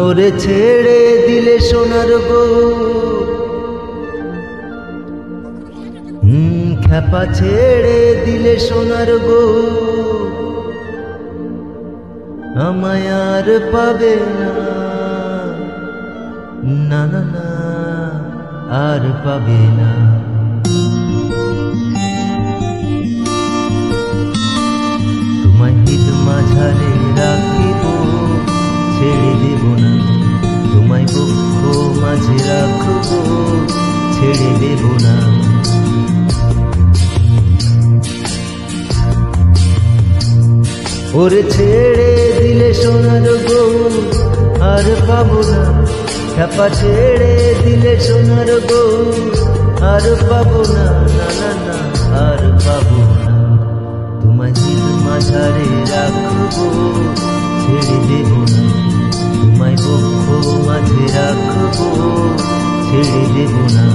ওরে ছেড়ে দিলে সোনার বউ, খ্যাপা ছেড়ে দিলে সোনার বউ, আমায় আর পাবে না, না না না আর পাবে না। তোমায় হিত মাঝারে রাখিব, ছেড়ে দেব না, তোমায় বক্ষ মাঝে রাখব, ছেড়ে দেব না। ওরে ছেড়ে দিলে সোনার বউ, আর পাবো না, খ্যাপা ছেড়ে দিলে সোনার বউ, আর পাবো না, না না না আর পাবো না। তোমায় হিত মাঝারে রাখবো, ছেড়ে দেব না, তোমায় বক্ষ মাঝে রাখবো, ছেড়ে দেব না।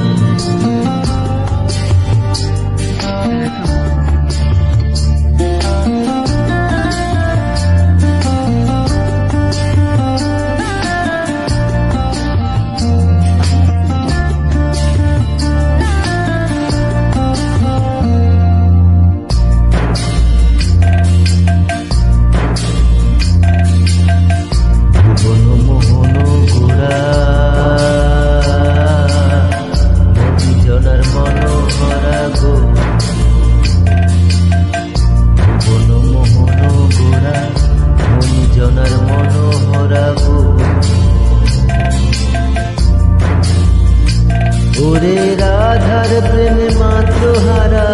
ওরে রাধার প্রেমে মাত্র হারা,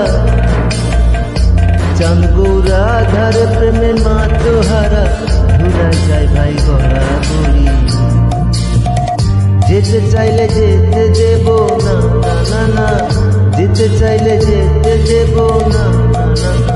চাঁদ গো রাধার প্রেমে মাত্র হারা, ভুলা যায় ভাই গড়া গড়ি। যেতে চাইলে যেতে দেব না, না না না, যেতে চাইলে যেতে দেব না, না না।